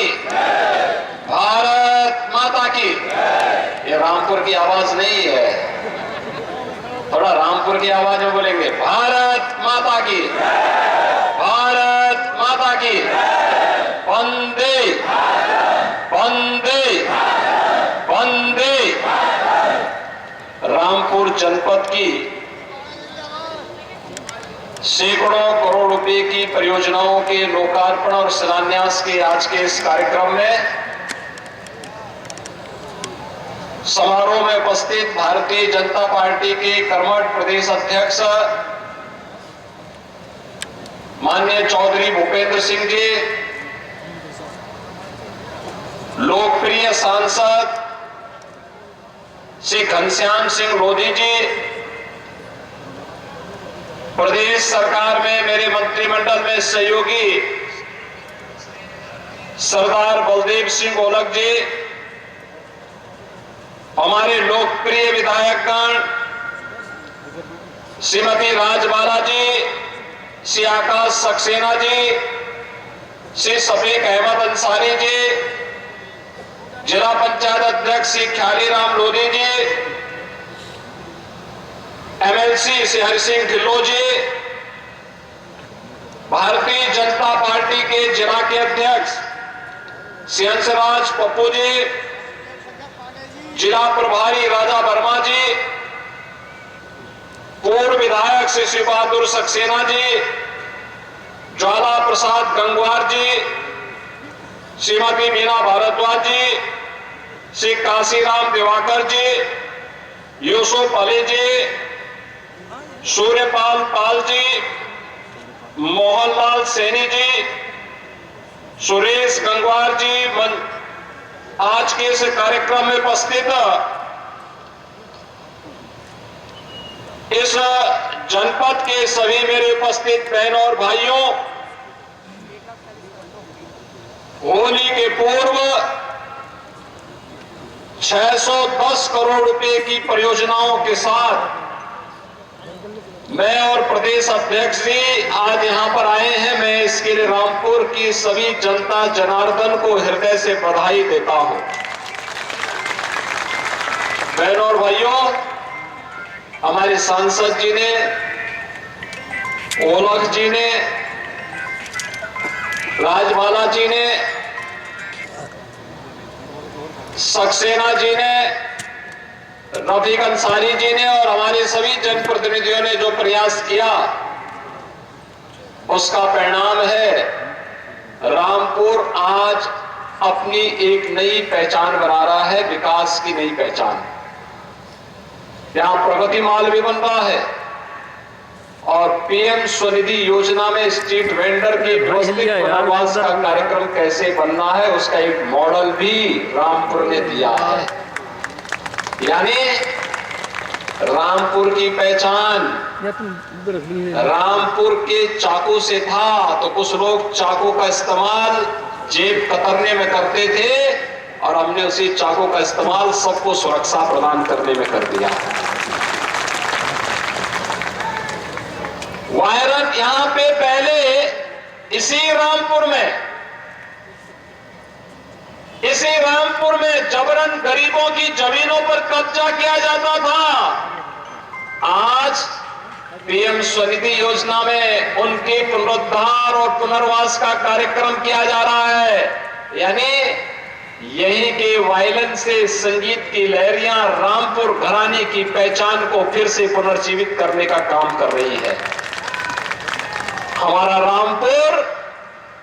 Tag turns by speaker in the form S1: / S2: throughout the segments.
S1: की, भारत माता की। ये रामपुर की आवाज नहीं है, थोड़ा रामपुर की आवाज में बोलेंगे, भारत माता की, भारत माता की। वंदे वंदे वंदे। रामपुर जनपद की सैकड़ों करोड़ रुपए की परियोजनाओं के लोकार्पण और शिलान्यास के आज के इस कार्यक्रम में समारोह में उपस्थित भारतीय जनता पार्टी के कर्मठ प्रदेश अध्यक्ष माननीय चौधरी भूपेंद्र सिंह जी, लोकप्रिय सांसद श्री घनश्याम सिंह लोधी जी, प्रदेश सरकार में मेरे मंत्रिमंडल में सहयोगी सरदार बलदेव सिंह ओलख जी, हमारे लोकप्रिय विधायकगण श्रीमती राजबाला जी, श्री आकाश सक्सेना जी, श्री शफीक अहमद अंसारी जी, जिला पंचायत अध्यक्ष श्री ख्यालीराम लोधी जी, एमएलसी श्री हरि सिंह ढिल्लो जी, भारतीय जनता पार्टी के जिला के अध्यक्ष श्री हंसराज पप्पू जी, जिला प्रभारी राजा वर्मा जी, पूर्व विधायक श्री शिव बहादुर सक्सेना जी, ज्वाला प्रसाद गंगवार जी, श्रीमती मीना भारद्वाज जी, श्री काशीराम दिवाकर जी, यूसुफ अली जी, सूर्यपाल पाल जी, मोहनलाल सैनी जी, सुरेश गंगवार जी, आज के इस कार्यक्रम में उपस्थित इस जनपद के सभी मेरे उपस्थित बहनों और भाइयों, होली के पूर्व 610 करोड़ रुपए की परियोजनाओं के साथ मैं और प्रदेश अध्यक्ष जी आज यहां पर आए हैं। मैं इसके लिए रामपुर की सभी जनता जनार्दन को हृदय से बधाई देता हूं। बहनों और भाइयों, हमारे सांसद जी ने, ओलख जी ने, राजबाला जी ने, सक्सेना जी ने, रफीक अंसारी जी ने और हमारे सभी जनप्रतिनिधियों ने जो प्रयास किया, उसका परिणाम है रामपुर आज अपनी एक नई पहचान बना रहा है, विकास की नई पहचान। यहां प्रगति माल भी बन रहा है और पीएम स्वनिधि योजना में स्ट्रीट वेंडर के व्यवस्थित पुनर्वास का कार्यक्रम कैसे बनना है, उसका एक मॉडल भी रामपुर ने दिया है। यानी रामपुर की पहचान रामपुर के चाकू से था, तो कुछ लोग चाकू का इस्तेमाल जेब कतरने में करते थे और हमने उसी चाकू का इस्तेमाल सबको सुरक्षा प्रदान करने में कर दिया। वायरस यहां पे पहले इसी रामपुर में जबरन गरीबों की जमीनों पर कब्जा किया जाता था। आज पीएम स्वनिधि योजना में उनके पुनरुद्धार और पुनर्वास का कार्यक्रम किया जा रहा है। यानी यहीं के वायलिन से संगीत की लहरियां रामपुर घराने की पहचान को फिर से पुनर्जीवित करने का काम कर रही है। हमारा रामपुर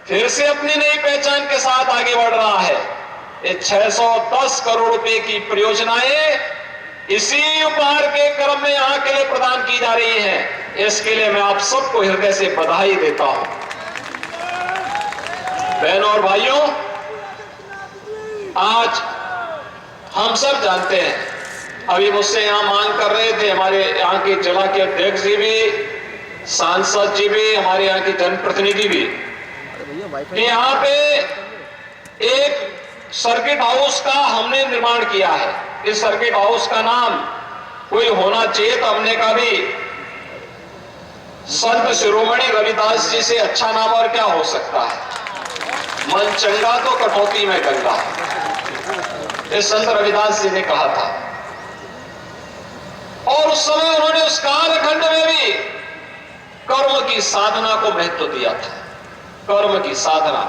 S1: फिर से अपनी नई पहचान के साथ आगे बढ़ रहा है। ये 610 करोड़ रुपए की परियोजनाएं इसी उपहार के क्रम में यहां के लिए प्रदान की जा रही हैं। इसके लिए मैं आप सबको हृदय से बधाई देता हूं। बहनों और भाइयों, आज हम सब जानते हैं, अभी मुझसे यहां मांग कर रहे थे हमारे यहां के जिला के अध्यक्ष जी भी, सांसद जी भी, हमारे यहाँ के जनप्रतिनिधि भी, कि यहाँ पे एक सर्किट हाउस का हमने निर्माण किया है। इस सर्किट हाउस का नाम कोई होना चाहिए, तो हमने कहा भी संत शिरोमणि रविदास जी से अच्छा नाम और क्या हो सकता है। मन चंगा तो कटौती में गंगा, ये संत रविदास जी ने कहा था। और उस समय उन्होंने उस कालखंड में भी कर्म की साधना को महत्व दिया था, कर्म की साधना।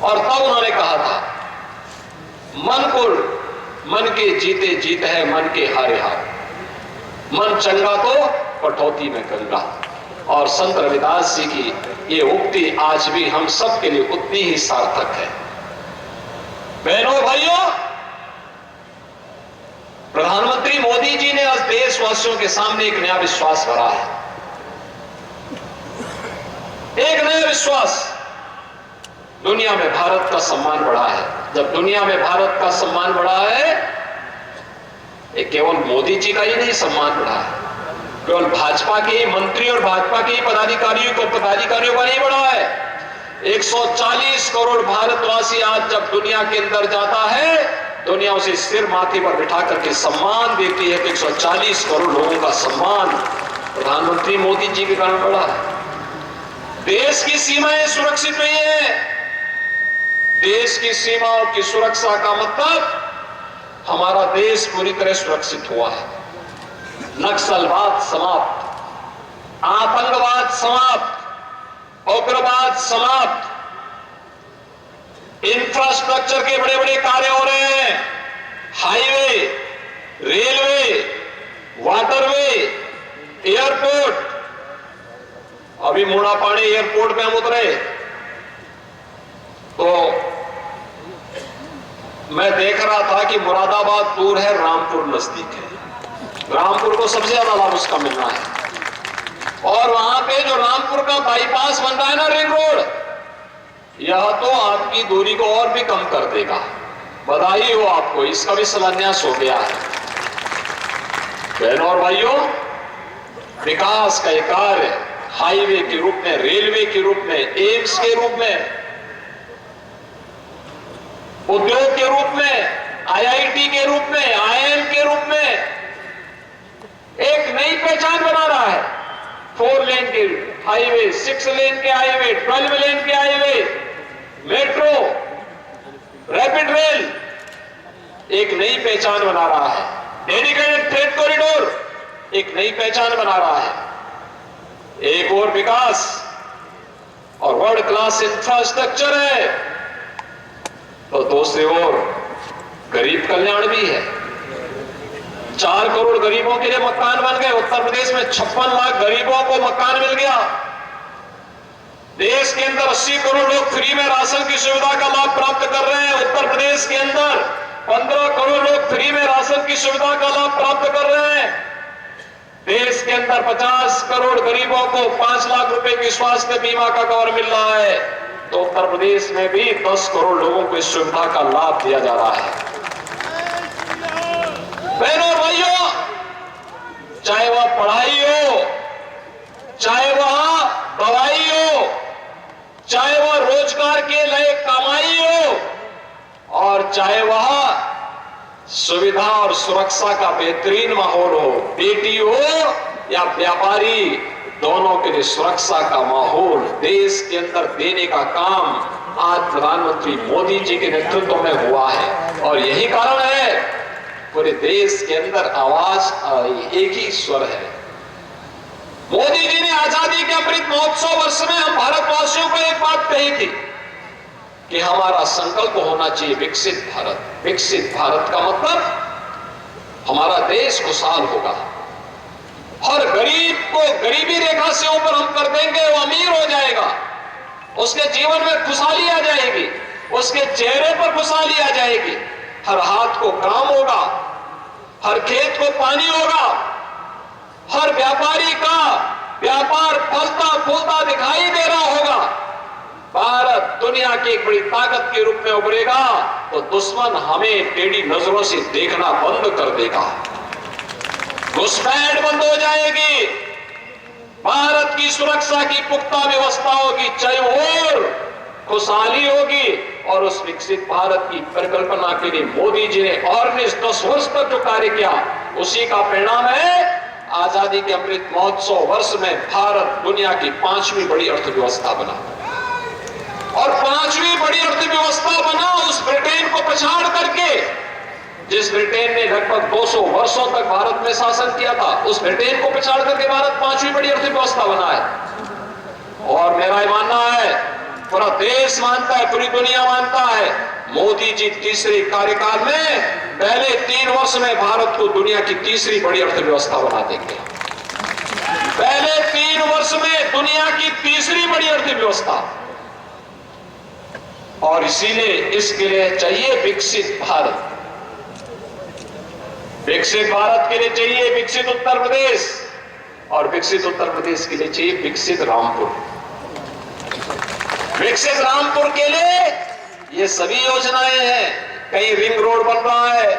S1: और तब उन्होंने कहा था, मन के जीते जीत है, मन के हारे हार, मन चंगा तो कटौती में गंगा। और संत रविदास जी की ये उक्ति आज भी हम सब के लिए उतनी ही सार्थक है। बहनों भाइयों, प्रधानमंत्री मोदी जी ने आज देशवासियों के सामने एक नया विश्वास भरा है, एक नया विश्वास। दुनिया में भारत का सम्मान बढ़ा है। जब दुनिया में भारत का सम्मान बढ़ा है, ये केवल मोदी जी का ही नहीं सम्मान बढ़ा है, केवल भाजपा के ही मंत्री और भाजपा के ही पदाधिकारियों का नहीं बढ़ा है। 140 करोड़ भारतवासी आज जब दुनिया के अंदर जाता है, दुनिया उसे सिर माथे पर बिठा करके सम्मान देती है। 140 करोड़ लोगों का सम्मान प्रधानमंत्री मोदी जी के कारण बढ़ा है। देश की सीमाएं सुरक्षित हुई है। देश की सीमाओं की सुरक्षा का मतलब हमारा देश पूरी तरह सुरक्षित हुआ है। नक्सलवाद समाप्त, आतंकवाद समाप्त, उग्रवाद समाप्त, इंफ्रास्ट्रक्चर के बड़े बड़े कार्य हो रहे हैं। Highway, railway, waterway, airport. अभी मूड़ापाड़ी एयरपोर्ट पे हम उतरे तो मैं देख रहा था कि मुरादाबाद दूर है, रामपुर नजदीक है। रामपुर को सबसे ज्यादा लाभ उसका मिलना है। और वहां पे जो रामपुर का बाईपास बन रहा है ना, रिंग रोड, यह तो आपकी दूरी को और भी कम कर देगा। बधाई हो आपको, इसका भी शिलान्यास हो गया है। बहनों और भाइयों, विकास का एक कार्य हाईवे के रूप में, रेलवे के रूप में, एम्स के रूप में, उद्योग के रूप में, आईआईटी के रूप में, आईआईएम के रूप में एक नई पहचान बना रहा है। 4 लेन के हाईवे, 6 लेन के हाईवे, 12 लेन के हाईवे, मेट्रो, रैपिड रेल एक नई पहचान बना रहा है। डेडिकेटेड फ्रेट कॉरिडोर एक नई पहचान बना रहा है। एक और विकास और वर्ल्ड क्लास इंफ्रास्ट्रक्चर है, तो दूसरी ओर गरीब कल्याण भी है। 4 करोड़ गरीबों के लिए मकान बन गए। उत्तर प्रदेश में 56 लाख गरीबों को मकान मिल गया। देश के अंदर 80 करोड़ लोग फ्री में राशन की सुविधा का लाभ प्राप्त कर रहे हैं। उत्तर प्रदेश के अंदर 15 करोड़ लोग फ्री में राशन की सुविधा का लाभ प्राप्त कर रहे हैं। देश के अंदर 50 करोड़ गरीबों को 5 लाख रुपए की स्वास्थ्य बीमा का कवर मिल रहा है। तो उत्तर प्रदेश में भी 10 करोड़ लोगों को इस सुविधा का लाभ दिया जा रहा है। बहनों और भाइयों, चाहे वह पढ़ाई हो, चाहे वह दवाई हो, चाहे वह रोजगार के लिए कमाई हो, और चाहे वह सुविधा और सुरक्षा का बेहतरीन माहौल हो, बेटी हो या व्यापारी, दोनों के लिए सुरक्षा का माहौल देश के अंदर देने का काम आज प्रधानमंत्री मोदी जी के नेतृत्व में हुआ है। और यही कारण है पूरे देश के अंदर आवाज एक ही स्वर है। मोदी जी ने आजादी के अमृत महोत्सव वर्ष में हम भारतवासियों को एक बात कही थी कि हमारा संकल्प होना चाहिए विकसित भारत। विकसित भारत का मतलब हमारा देश खुशहाल होगा। हर गरीब को गरीबी रेखा से ऊपर हम कर देंगे, वो अमीर हो जाएगा, उसके जीवन में खुशहाली आ जाएगी, उसके चेहरे पर खुशहाली आ जाएगी। हर हाथ को काम होगा, हर खेत को पानी होगा, हर व्यापारी का व्यापार फलता फूलता दिखाई दे रहा होगा। भारत दुनिया की एक बड़ी ताकत के रूप में उभरेगा तो दुश्मन हमें टेढ़ी नजरों से देखना बंद कर देगा, घुसपैठ बंद हो जाएगी, भारत की सुरक्षा की पुख्ता व्यवस्था होगी, चाहे और खुशहाली होगी। और उस विकसित भारत की परिकल्पना के लिए मोदी जी ने और 10 वर्ष तक जो कार्य किया, उसी का परिणाम है आजादी के अमृत महोत्सव वर्ष में भारत दुनिया की 5वीं बड़ी अर्थव्यवस्था बना। अर्थव्यवस्था बना उस ब्रिटेन को पछाड़ करके, जिस ब्रिटेन ने लगभग 200 वर्षों तक भारत में शासन किया था, उस ब्रिटेन को पछाड़ करके भारत 5वीं बड़ी अर्थव्यवस्था बना है। और मेरा मानना है, पूरा देश मानता है, पूरी दुनिया मानता है, मोदी जी तीसरे कार्यकाल में पहले 3 वर्ष में भारत को दुनिया की तीसरी बड़ी अर्थव्यवस्था बना देंगे। पहले 3 वर्ष में दुनिया की तीसरी बड़ी अर्थव्यवस्था। और इसीलिए इसके लिए चाहिए विकसित भारत। विकसित भारत के लिए चाहिए विकसित उत्तर प्रदेश, और विकसित उत्तर प्रदेश के लिए चाहिए विकसित रामपुर। विकसित रामपुर के लिए ये सभी योजनाएं हैं। कहीं रिंग रोड बन रहा है,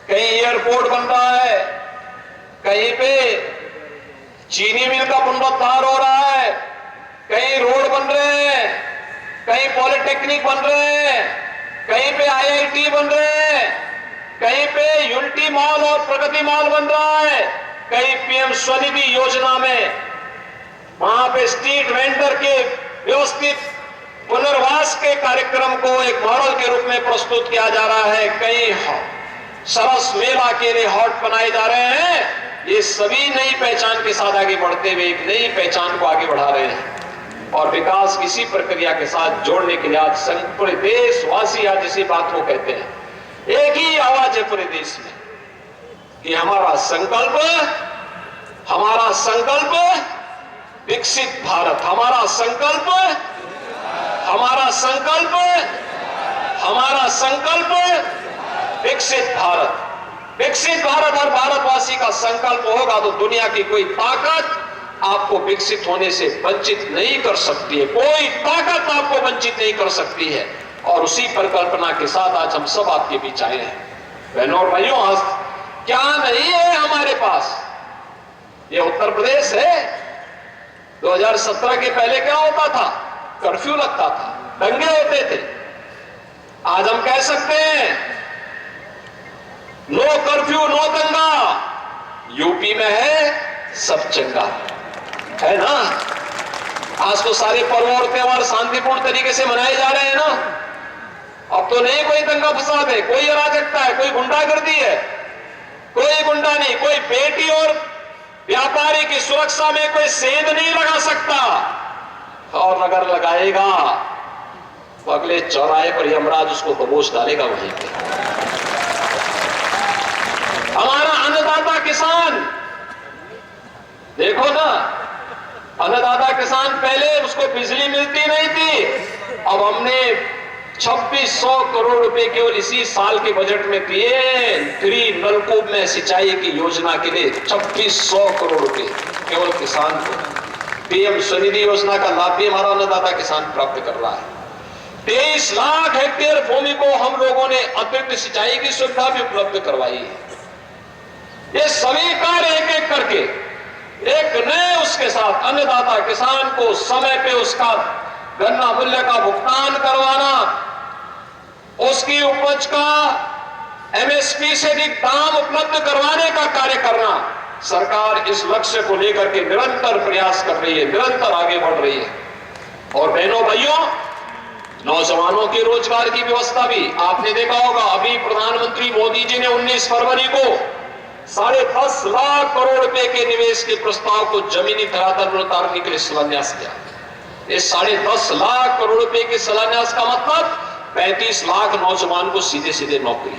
S1: कहीं एयरपोर्ट बन रहा है, कहीं पे चीनी मिल का पुनरुद्धार हो रहा है, कहीं रोड बन रहे हैं, कहीं पॉलिटेक्निक बन रहे हैं, कहीं पे IIT बन रहे हैं, कहीं पे यूनिटी मॉल और प्रगति मॉल बन रहा है, कहीं PM स्वनिधि योजना में वहां पे स्ट्रीट वेंडर के व्यवस्थित पुनर्वास के कार्यक्रम को एक मॉडल के रूप में प्रस्तुत किया जा रहा है, कई सरस मेला के लिए हॉट बनाए जा रहे हैं। ये सभी नई पहचान के साथ आगे बढ़ते हुए एक नई पहचान को आगे बढ़ा रहे हैं, और विकास किसी प्रक्रिया के साथ जोड़ने के लिए आज पूरे देशवासी आज इसी बात को कहते हैं, एक ही आवाज है पूरे देश में कि हमारा संकल्प विकसित भारत, हमारा संकल्प विकसित भारत। विकसित भारत हर भारतवासी का संकल्प होगा तो दुनिया की कोई ताकत आपको विकसित होने से वंचित नहीं कर सकती है, कोई ताकत आपको वंचित नहीं कर सकती है। और उसी परिकल्पना के साथ आज हम सब आपके बीच आए हैं। बहनों और भाइयों, आज क्या नहीं है हमारे पास, ये उत्तर प्रदेश है। 2017 के पहले क्या होता था? कर्फ्यू लगता था, दंगे होते थे। आज हम कह सकते हैं नो कर्फ्यू नो दंगा। यूपी में है सब चंगा, है ना। आज तो सारे पर्व और त्योहार शांतिपूर्ण तरीके से मनाए जा रहे हैं ना। अब तो नहीं कोई दंगा फसाद है, कोई अराजकता है, कोई गुंडागर्दी है, कोई गुंडा नहीं, कोई बेटी और व्यापारी की सुरक्षा में कोई सेंध नहीं लगा सकता, और अगर लगाएगा तो अगले चौराहे पर यमराज उसको दबोच डालेगा वहीं पे। हमारा अन्नदाता किसान देखो ना, अन्नदाता किसान पहले उसको बिजली मिलती नहीं थी, अब हमने 2600 करोड़ रुपए केवल इसी साल के बजट में दिए फ्री नलकूप में सिंचाई की योजना के लिए। 2600 करोड़ रुपए केवल किसान को। PM स्वनिधि योजना का लाभ भी हमारा अन्नदाता किसान प्राप्त कर रहा है। 23 लाख हेक्टेयर भूमि को हम लोगों ने अतिरिक्त सिंचाई की सुविधा भी उपलब्ध करवाई है। ये सभी कार्य एक एक करके एक नए उसके साथ अन्नदाता किसान को समय पे उसका गन्ना मूल्य का भुगतान करवाना, उसकी उपज का MSP से अधिक दाम उपलब्ध करवाने का कार्य करना, सरकार इस लक्ष्य को लेकर के निरंतर प्रयास कर रही है, निरंतर आगे बढ़ रही है। और बहनों भाइयों, नौजवानों के रोजगार की व्यवस्था भी आपने देखा होगा। अभी प्रधानमंत्री मोदी जी ने 19 फरवरी को 10.5 लाख करोड़ रुपए के निवेश के प्रस्ताव को जमीनी धरातल पर उतारने के लिए शिलान्यास किया। इस 10.5 लाख करोड़ रुपए के शिलान्यास का मतलब 35 लाख नौजवान को सीधे सीधे नौकरी।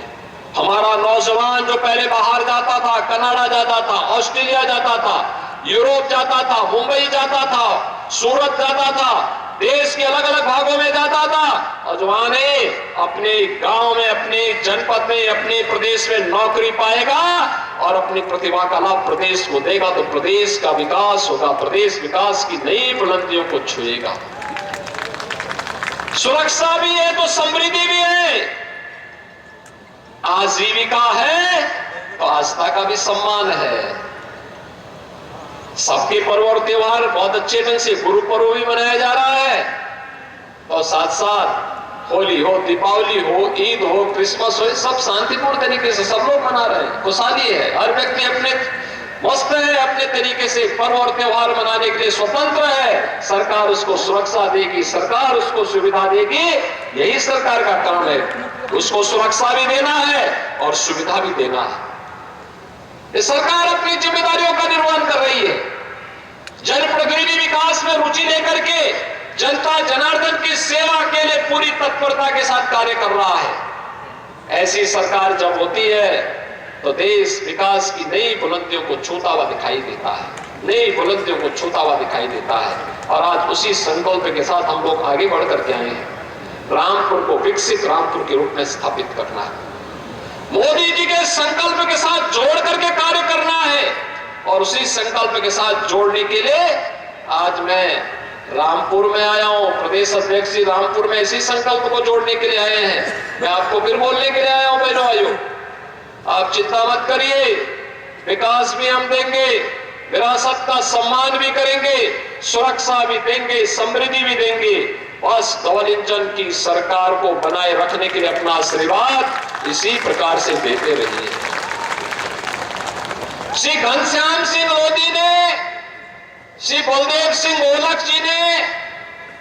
S1: हमारा नौजवान जो पहले बाहर जाता था, कनाडा जाता था, ऑस्ट्रेलिया जाता था, यूरोप जाता था, मुंबई जाता था, सूरत जाता था, देश के अलग अलग भागों में जाता था, नौजवान अपने गांव में, अपने जनपद में, अपने प्रदेश में नौकरी पाएगा और अपनी प्रतिभा का लाभ प्रदेश को देगा तो प्रदेश का विकास होगा, प्रदेश विकास की नई बुलंदियों को छुएगा। सुरक्षा भी है तो समृद्धि भी है, आजीविका है तो आस्था का भी सम्मान है। सबके पर्व और त्योहार बहुत अच्छे ढंग से, गुरु पर्व भी मनाया जा रहा है, और साथ साथ होली हो, दीपावली हो, ईद हो, क्रिसमस हो, सब शांतिपूर्ण तरीके से सब लोग मना रहे हैं, खुशहाली है। हर व्यक्ति अपने मस्त है, अपने तरीके से पर्व और त्योहार मनाने के लिए स्वतंत्र है। सरकार उसको सुरक्षा देगी, सरकार उसको सुविधा देगी, यही सरकार का काम है। उसको सुरक्षा भी देना है और सुविधा भी देना है। ये सरकार अपनी जिम्मेदारियों का निर्वहन कर रही है। जनप्रतिनिधि विकास में रुचि लेकर के जनता जनार्दन की सेवा के लिए पूरी तत्परता के साथ कार्य कर रहा है। ऐसी सरकार जब होती है तो देश विकास की नई बुलंदियों को छूता हुआ दिखाई देता है, नई बुलंदियों को छूता हुआ दिखाई देता है। और आज उसी संकल्प के साथ हम लोग आगे बढ़ करके आए हैं। रामपुर को विकसित रामपुर के रूप में स्थापित करना है, मोदी जी के संकल्प के साथ जोड़ करके कार्य करना है। और उसी संकल्प के साथ जोड़ने के लिए आज मैं रामपुर में आया हूं। प्रदेश अध्यक्ष जी रामपुर में इसी संकल्प को जोड़ने के लिए आए हैं। मैं आपको फिर बोलने के लिए आया हूं, बहनों भाइयों, आप चिंता मत करिए, विकास भी हम देंगे, विरासत का सम्मान भी करेंगे, सुरक्षा भी देंगे, समृद्धि भी देंगे। बस डबल इंजन की सरकार को बनाए रखने के लिए अपना आशीर्वाद इसी प्रकार से देते रहिए। श्री घनश्याम सिंह लोधी ने, श्री बलदेव सिंह ओलख जी ने,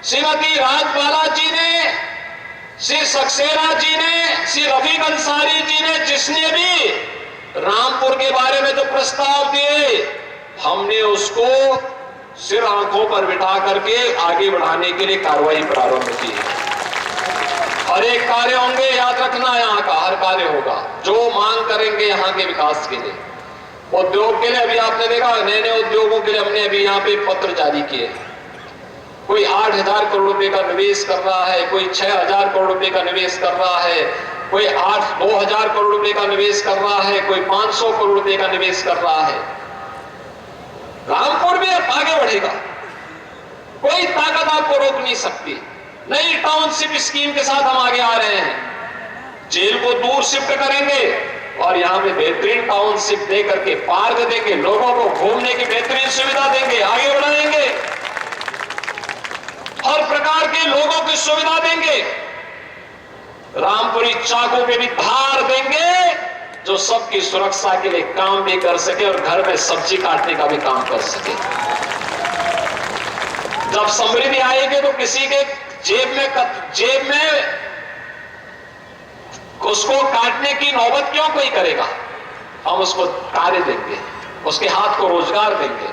S1: श्रीमती राजबाला जी ने, श्री सक्सेना जी ने, श्री रफीक अंसारी जी ने, जिसने भी रामपुर के बारे में जो प्रस्ताव दिए, हमने उसको सिर आंखों पर बिठा करके आगे बढ़ाने के लिए कार्रवाई प्रारंभ की है। हर एक कार्य होंगे, याद रखना, यहाँ का हर कार्य होगा जो मांग करेंगे यहाँ के विकास के लिए। उद्योग के लिए अभी आपने देखा, नए नए उद्योगों के लिए हमने अभी यहाँ पे पत्र जारी किए। कोई 8,000 करोड़ रुपए का निवेश कर रहा है, कोई 6,000 करोड़ रुपए का निवेश कर रहा है, कोई 2,000 करोड़ रुपए का निवेश कर रहा है, कोई 500 करोड़ रुपए का निवेश कर रहा है। रामपुर भी अब आगे बढ़ेगा, कोई ताकत आपको रोक नहीं सकती। नई टाउनशिप स्कीम के साथ हम आगे आ रहे हैं। जेल को दूर शिफ्ट करेंगे और यहाँ पे बेहतरीन टाउनशिप दे करके पार्क देंगे, लोगों को घूमने की बेहतरीन सुविधा देंगे, आगे बढ़ाएंगे, हर प्रकार के लोगों की सुविधा देंगे। रामपुरी चाकू पे भी धार देंगे जो सबकी सुरक्षा के लिए काम भी कर सके और घर में सब्जी काटने का भी काम कर सके। जब समृद्धि आएगी तो किसी के जेब में उसको काटने की नौबत क्यों कोई करेगा। हम उसको कार्य देंगे, उसके हाथ को रोजगार देंगे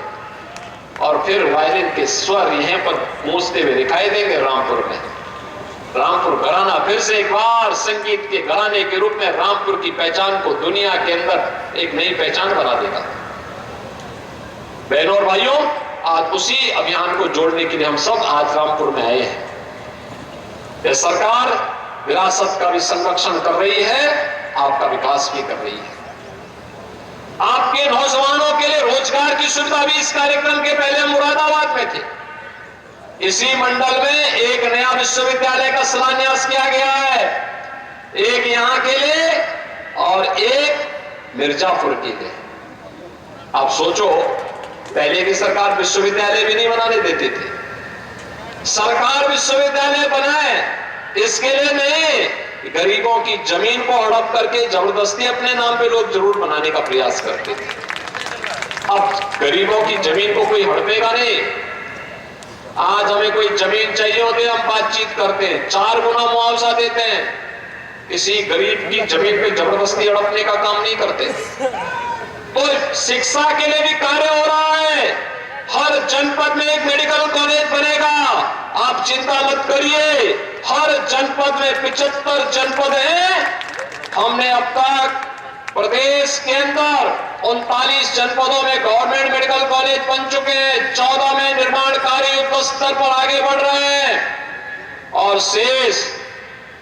S1: और फिर वायलिन के स्वर यहीं पर गूंजते हुए दिखाई देंगे रामपुर में। रामपुर घराना फिर से एक बार संगीत के घराने के रूप में रामपुर की पहचान को दुनिया के अंदर एक नई पहचान बना देगा। बहनों और भाइयों, आज उसी अभियान को जोड़ने के लिए हम सब आज रामपुर में आए हैं। यह सरकार विरासत का भी संरक्षण कर रही है, आपका विकास भी कर रही है। आपके नौजवानों के लिए रोजगार की सुविधा भी इस कार्यक्रम के पहले हम मुरादाबाद में थे। इसी मंडल में एक नया विश्वविद्यालय का शिलान्यास किया गया है, एक यहां के लिए और एक मिर्जापुर के लिए। आप सोचो, पहले की सरकार विश्वविद्यालय भी नहीं बनाने देती थी। सरकार विश्वविद्यालय बनाए इसके लिए नहीं, गरीबों की जमीन को हड़प करके जबरदस्ती अपने नाम पे लोग जरूर बनाने का प्रयास करते थे। अब गरीबों की जमीन को कोई हड़पेगा नहीं। आज हमें कोई जमीन चाहिए होती है, हम बातचीत करते हैं, 4 गुना मुआवजा देते हैं। किसी गरीब की जमीन पे जबरदस्ती हड़पने का काम नहीं करते। तो शिक्षा के लिए भी कार्य हो रहा है। हर जनपद में एक मेडिकल कॉलेज बनेगा, आप चिंता मत करिए। हर जनपद में 75 जनपद हैं। हमने अब तक प्रदेश के अंदर 39 जनपदों में गवर्नमेंट मेडिकल कॉलेज बन चुके हैं, 14 में निर्माण कार्य युद्ध स्तर पर आगे बढ़ रहे हैं और शेष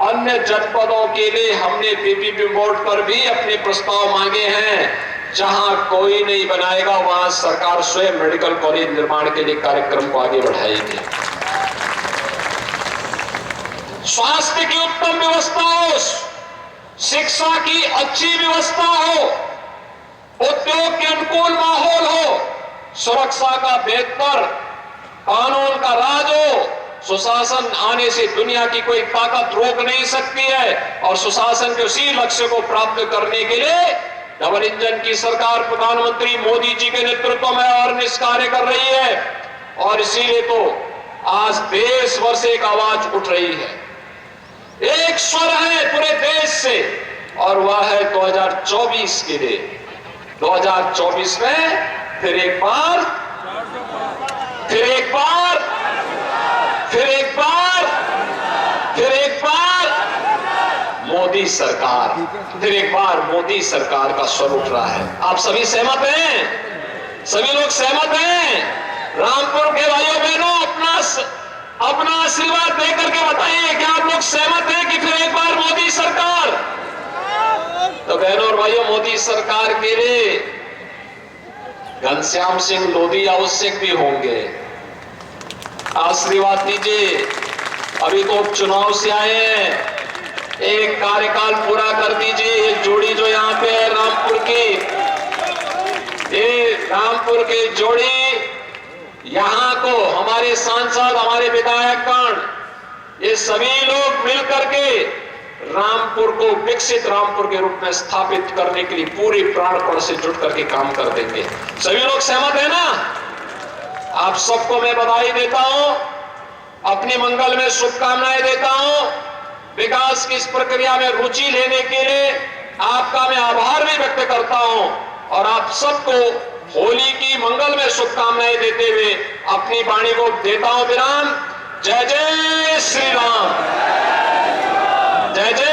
S1: अन्य जनपदों के लिए हमने पीपीपी बोर्ड पर भी अपने प्रस्ताव मांगे हैं। जहां कोई नहीं बनाएगा वहां सरकार स्वयं मेडिकल कॉलेज निर्माण के लिए कार्यक्रम को आगे बढ़ाएगी। स्वास्थ्य की उत्तम व्यवस्था हो, शिक्षा की अच्छी व्यवस्था हो, उद्योग के अनुकूल माहौल हो, सुरक्षा का बेहतर कानून का राज हो। सुशासन आने से दुनिया की कोई ताकत रोक नहीं सकती है और सुशासन के उसी लक्ष्य को प्राप्त करने के लिए डबल इंजन की सरकार प्रधानमंत्री मोदी जी के नेतृत्व में और निष्कार्य कर रही है, और इसीलिए तो आज देश भर से एक आवाज उठ रही है, एक स्वर है पूरे देश से, और वह है 2024 के लिए। 2024 में फिर एक बार, फिर एक बार, फिर एक बार, फिर एक बार मोदी सरकार, फिर एक बार मोदी सरकार का स्वर उठ रहा है। आप सभी सहमत हैं? सभी लोग सहमत हैं? रामपुर के भाइयों बहनों, अपना आशीर्वाद देकर के बताइए कि आप लोग सहमत हैं कि फिर एक बार मोदी सरकार? तो बहनों और भाइयों, मोदी सरकार के लिए घनश्याम सिंह लोधी आवश्यक भी होंगे। आशीर्वाद दीजिए। अभी तो उपचुनाव से आए हैं, एक कार्यकाल पूरा कर दीजिए। ये जोड़ी जो यहाँ पे है रामपुर की, ये रामपुर की जोड़ी, यहाँ को हमारे सांसद, हमारे विधायकगण, ये सभी लोग मिलकर के रामपुर को विकसित रामपुर के रूप में स्थापित करने के लिए पूरी प्राणपण से जुट करके काम कर देंगे। सभी लोग सहमत है ना? आप सबको मैं बधाई देता हूं, अपनी मंगल में शुभकामनाएं देता हूं। विकास की इस प्रक्रिया में रुचि लेने के लिए आपका मैं आभार भी व्यक्त करता हूं, और आप सबको होली की मंगल में शुभकामनाएं देते हुए अपनी वाणी को देता हूं विराम। जय जय श्री राम, जय जय